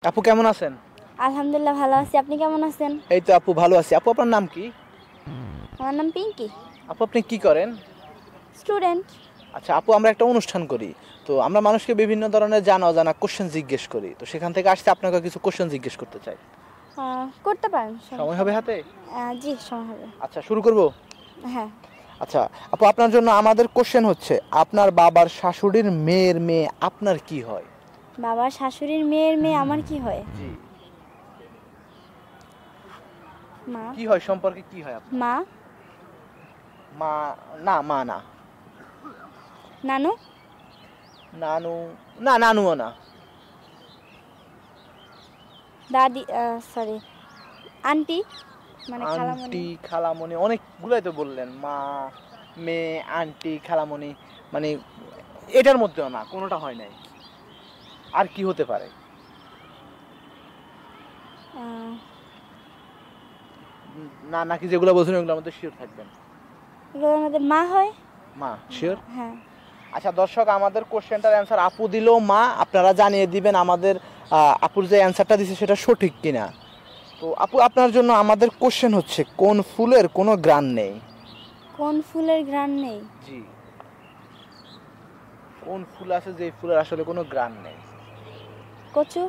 আপু কেমন আছেন? আলহামদুলিল্লাহ ভালো আছি। আপনি কেমন আছেন? এই তো আপু ভালো আছি। আপু আপনার নাম কি? আমার নাম পিঙ্কি। আপু আপনি কি করেন? স্টুডেন্ট। আচ্ছা আপু, আমরা একটা অনুষ্ঠান করি। তো আমরা মানুষকে বিভিন্ন ধরনের জানা অজানা কোশ্চেন জিজ্ঞেস করি। তো সেখান থেকে আসছে আপনাকে কিছু কোশ্চেন জিজ্ঞেস করতে চাই। করতে পারেন, সময় হবে হাতে? জি সময় হবে। আচ্ছা শুরু করব। হ্যাঁ। আচ্ছা আপু, আপনার জন্য আমাদের কোশ্চেন হচ্ছে, আপনার বাবার শাশুড়ির মেয়ের মেয়ে আপনার কি হয়? বাবার শাশুড়ির মেয়ের মেয়ে আমার কি হয়? জি। মা। কি হয় সম্পর্কে কি হয় আপনার? মা। মা? না, মা না। নানু। নানু? না, নানুও না। দাদি, সরি, আন্টি, মানে খালামণি। আন্টি, খালামণি, অনেকগুলাই তো বললেন। মা, মেয়ে, আন্টি, খালামণি, মানে এটার মধ্যেও না, কোনোটা হয় নাই। আর কি হতে পারে? না, নাকি যেগুলো বলছেন ওগুলোর মধ্যে শিওর থাকবেন? এগুলোর মধ্যে মা হয়। মা শিওর? হ্যাঁ। আচ্ছা দর্শক, আমাদের কোশ্চেনটার অ্যান্সার আপু দিল মা। আপনারা জানিয়ে দিবেন আমাদের আপুর যে অ্যান্সারটা দিছে সেটা সঠিক কিনা। তো আপু, আপনার জন্য আমাদের কোশ্চেন হচ্ছে, কোন ফুলের কোনো গ্রান নেই? কোন ফুলের ঘ্রাণ নেই? জি। কোন ফুল আছে যে ফুলের আসলে কোনো গ্রান নেই? কচু।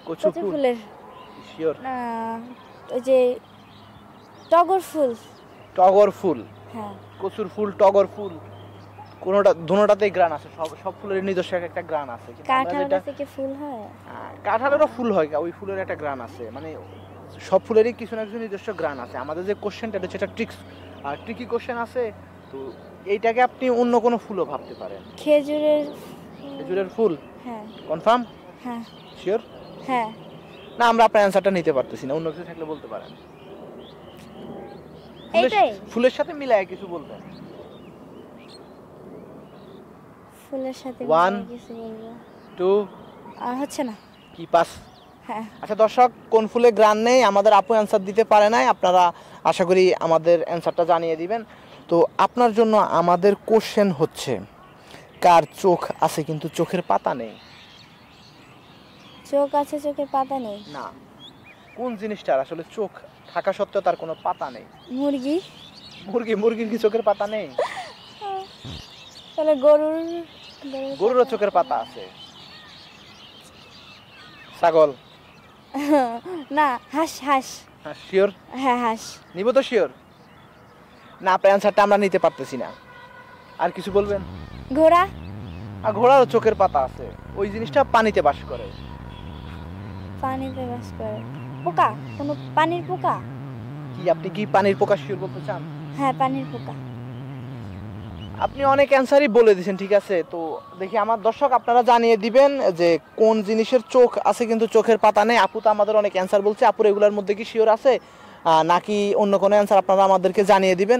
কচু কচু ফুল? ফুলের। শিওর? ওই যে টগর ফুল। টগর ফুল? হ্যাঁ। কচুর ফুল, টগর ফুল, কোনোটা দুটোটাতেই গ্রান আছে। সব সব ফুলের নিজস্ব একটা গ্রান আছে। কিন্তু আমরা কাঁঠাল যেটা গাছে কি ফুল হয়? কাঁঠালেরও ফুল হয়, ওই ফুলের একটা গ্রান আছে। মানে সব ফুলেরই কিছু না কিছু নিজস্ব গ্রান আছে। আমাদের যে কোশ্চেনটা, এটা সেটা ট্রিকি কোশ্চেন আছে। তো এইটাকে আপনি অন্য কোনো ফুলও ভাবতে পারেন। খেজুরের। খেজুরের ফুল? হ্যাঁ। কনফার্ম? হ্যাঁ। শিওর? হ্যাঁ। না, আমরা আপনার অ্যান্সারটা নিতে পারতেছি না, অন্য কিছু থাকলে বলতে পারেন। এইটাই। ফুলের সাথে মিলায় কিছু বলবেন। ফুলের সাথে 1 কিছু বলবো। 2 হচ্ছে না। কি পাস? হ্যাঁ। আচ্ছা দর্শক, কোন ফুলে গ্রান নেই, আমাদের আপু অ্যান্সার দিতে পারে নাই। আপনারা আশা করি আমাদের অ্যান্সারটা জানিয়ে দিবেন। তো আপনার জন্য আমাদের কোশ্চেন হচ্ছে, কার চোখ আছে কিন্তু চোখের পাতা নেই? চোখ আছে চোখের পাতা নেই? না, কোন জিনিসটার আসলে চোখ থাকা সত্ত্বেও তার কোনো পাতা নেই? মুরগি। মুরগির কি চোখের পাতা নেই? তাহলে গরুর। গরুরও চোখের পাতা আছে। ছাগল? না, হাঁস। হাঁস। শিওর? হ্যাঁ, হাঁস। নিব তো শিওর? না, আপনার অ্যান্সারটা আমরা নিতে পারতেছি না। আর কিছু বলবেন? ঘোড়া। আর ঘোড়ারও চোখের পাতা আছে, ওই জিনিসটা পানিতে বাস করে। পানিতে বাস করে। পোকা, কোনো পানির পোকা? কি আপনি কি পানির পোকা শিওর বলতে চান? হ্যাঁ, পানির পোকা। আপনি অনেক অ্যান্সারই বলে দিয়েছেন, ঠিক আছে। তো দেখি আমার দর্শক, আপনারা জানিয়ে দিবেন যে কোন জিনিসের চোখ আছে কিন্তু চোখের পাতা নেই। আপু তো আমাদের অনেক অ্যান্সার বলছে, আপুর এগুলোর মধ্যে কি শিওর আছে নাকি অন্য কোনো অ্যান্সার, আপনারা আমাদেরকে জানিয়ে দিবেন।